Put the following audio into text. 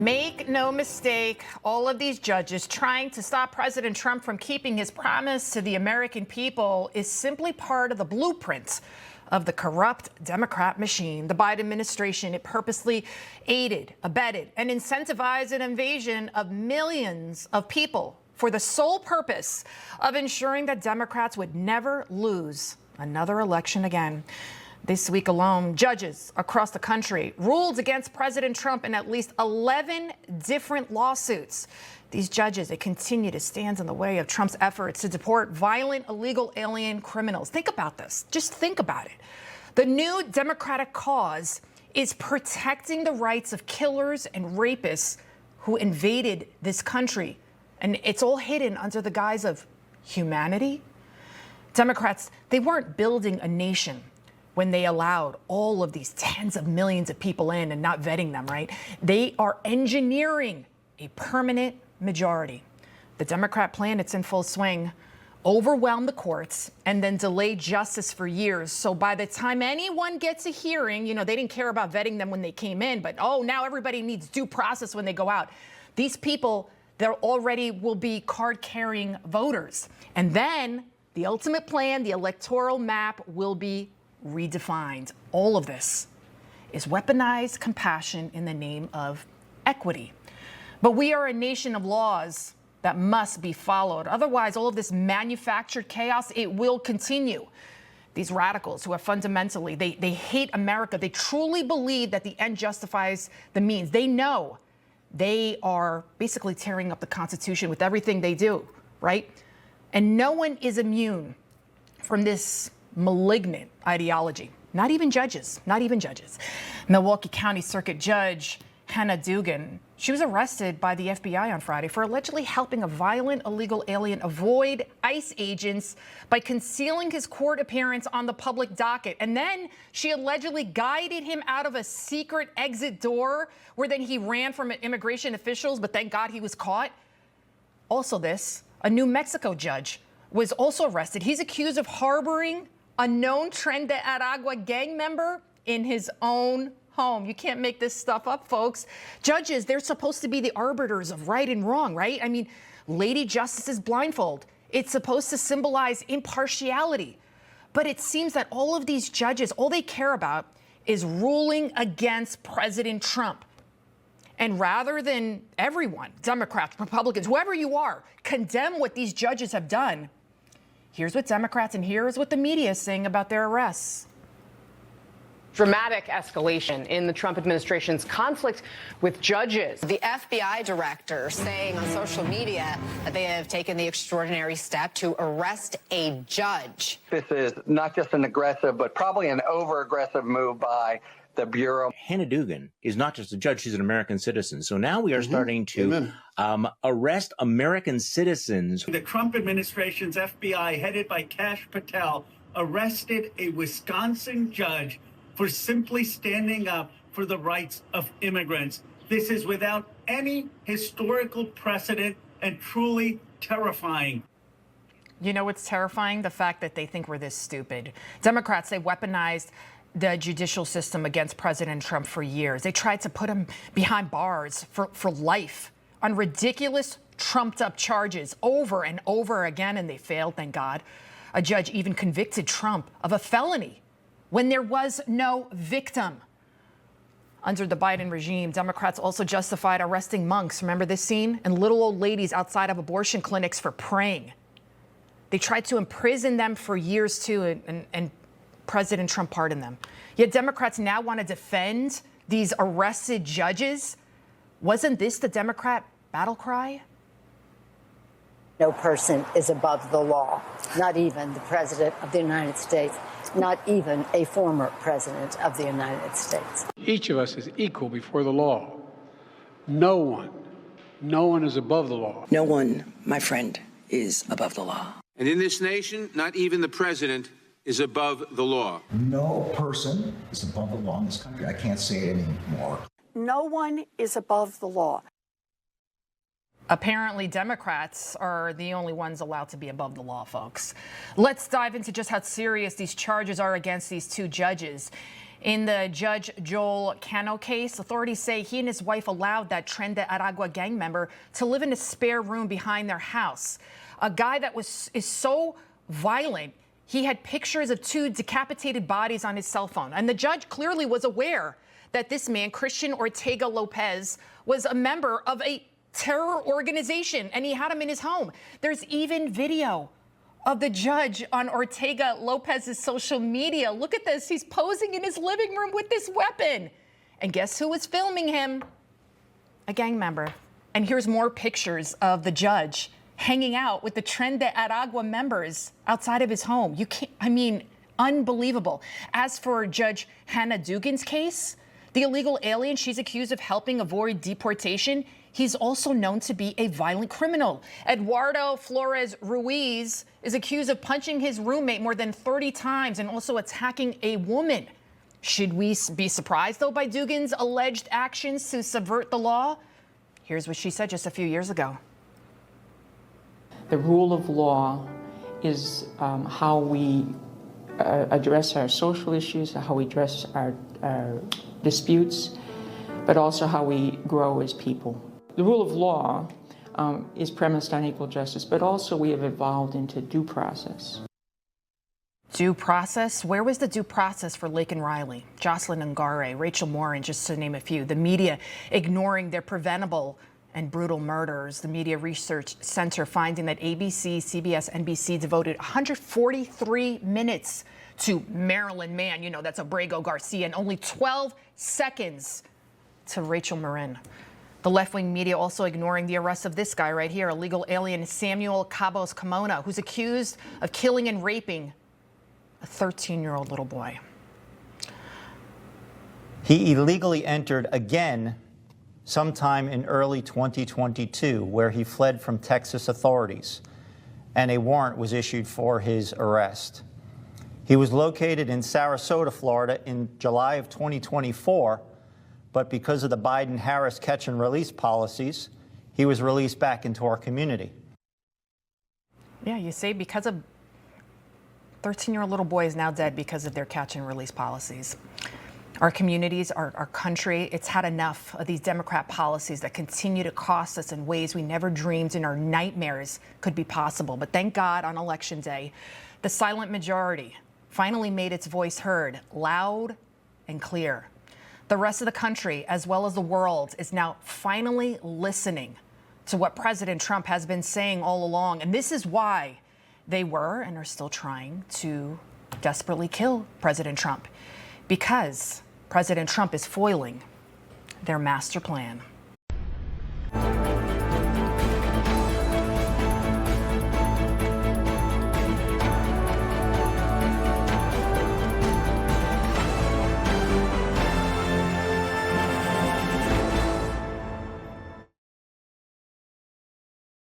Make no mistake, all of these judges trying to stop President Trump from keeping his promise to the American people is simply part of the blueprint of the corrupt Democrat machine. The Biden administration, it purposely aided, abetted, and incentivized an invasion of millions of people for the sole purpose of ensuring that Democrats would never lose another election again. This week alone, judges across the country ruled against President Trump in at least 11 different lawsuits. These judges, they continue to stand in the way of Trump's efforts to deport violent, illegal alien criminals. Think about this. Just think about it. The new Democratic cause is protecting the rights of killers and rapists who invaded this country. And it's all hidden under the guise of humanity. Democrats, they weren't building a nation when they allowed all of these tens of millions of people in and not vetting them, right? They are engineering a permanent majority. The Democrat plan, it's in full swing. Overwhelm the courts and then delay justice for years. So by the time anyone gets a hearing, you know, they didn't care about vetting them when they came in, but oh, now everybody needs due process when they go out. These people, they're already will be card-carrying voters. And then the ultimate plan, the electoral map, will be redefined. All of this is weaponized compassion in the name of equity. But we are a nation of laws that must be followed. Otherwise, all of this manufactured chaos, it will continue. These radicals who are fundamentally, they hate America. They truly believe that the end justifies the means. They know they are basically tearing up the Constitution with everything they do, right? And no one is immune from this malignant ideology. Not even judges, not even judges. Milwaukee County Circuit Judge Hannah Dugan, she was arrested by the FBI on Friday for allegedly helping a violent illegal alien avoid ICE agents by concealing his court appearance on the public docket. And then she allegedly guided him out of a secret exit door where then he ran from immigration officials, but thank God he was caught. Also a New Mexico judge was also arrested. He's accused of harboring a known Tren de Aragua gang member in his own home. You can't make this stuff up, folks. Judges, they're supposed to be the arbiters of right and wrong, right? I mean, Lady Justice's blindfold. It's supposed to symbolize impartiality. But it seems that all of these judges, all they care about is ruling against President Trump. And rather than everyone, Democrats, Republicans, whoever you are, condemn what these judges have done, here's what Democrats and here's what the media is saying about their arrests. Dramatic escalation in the Trump administration's conflict with judges. The FBI director saying on social media that they have taken the extraordinary step to arrest a judge. This is not just an aggressive, but probably an over-aggressive move by the Bureau. Hannah Dugan is not just a judge, she's an American citizen. So now we are starting to arrest American citizens. The Trump administration's FBI, headed by Kash Patel, arrested a Wisconsin judge for simply standing up for the rights of immigrants. This is without any historical precedent and truly terrifying. You know what's terrifying? The fact that they think we're this stupid. Democrats, they weaponized the judicial system against President Trump for years. They tried to put him behind bars for life on ridiculous, trumped-up charges over and over again, and they failed, thank God. A judge even convicted Trump of a felony when there was no victim. Under the Biden regime, Democrats also justified arresting monks, remember this scene? And little old ladies outside of abortion clinics for praying. They tried to imprison them for years, too, and President Trump pardoned them. Yet Democrats now want to defend these arrested judges. Wasn't this the Democrat battle cry? No person is above the law, not even the President of the United States, not even a former President of the United States. Each of us is equal before the law. No one is above the law. No one, my friend, is above the law. And in this nation, not even the president is above the law. No person is above the law in this country. I can't say it anymore. No one is above the law. Apparently, Democrats are the only ones allowed to be above the law, folks. Let's dive into just how serious these charges are against these two judges. In the Judge Joel Cano case, authorities say he and his wife allowed that Tren de Aragua gang member to live in a spare room behind their house. A guy that is so violent, he had pictures of two decapitated bodies on his cell phone. And the judge clearly was aware that this man, Christian Ortega Lopez, was a member of a terror organization, and he had him in his home. There's even video of the judge on Ortega Lopez's social media. Look at this. He's posing in his living room with this weapon. And guess who was filming him? A gang member. And here's more pictures of the judge hanging out with the Tren de Aragua members outside of his home. You can't, I mean, unbelievable. As for Judge Hannah Dugan's case, the illegal alien she's accused of helping avoid deportation, he's also known to be a violent criminal. Eduardo Flores Ruiz is accused of punching his roommate more than 30 times and also attacking a woman. Should we be surprised, though, by Dugan's alleged actions to subvert the law? Here's what she said just a few years ago. The rule of law is how we address our social issues, how we address our disputes, but also how we grow as people. The rule of law is premised on equal justice, but also we have evolved into due process. Due process? Where was the due process for Laken Riley, Jocelyn Ngare, Rachel Morin, just to name a few? The media ignoring their preventable and brutal murders. The Media Research Center finding that ABC, CBS, NBC devoted 143 minutes to Marilyn Mann, you know, that's Abrego Garcia, and only 12 seconds to Rachel Morin. The left-wing media also ignoring the arrest of this guy right here, illegal alien Samuel Cabos Carmona, who's accused of killing and raping a 13-year-old little boy. He illegally entered again sometime in early 2022, where he fled from Texas authorities, and a warrant was issued for his arrest. He was located in Sarasota, Florida in July of 2024, but because of the Biden-Harris catch and release policies, he was released back into our community. Yeah, you say because of 13-year-old little boy is now dead because of their catch and release policies. Our communities, our country, it's had enough of these Democrat policies that continue to cost us in ways we never dreamed in our nightmares could be possible. But thank God on Election Day, the silent majority finally made its voice heard, loud and clear. The rest of the country, as well as the world, is now finally listening to what President Trump has been saying all along. And this is why they were and are still trying to desperately kill President Trump, because President Trump is foiling their master plan.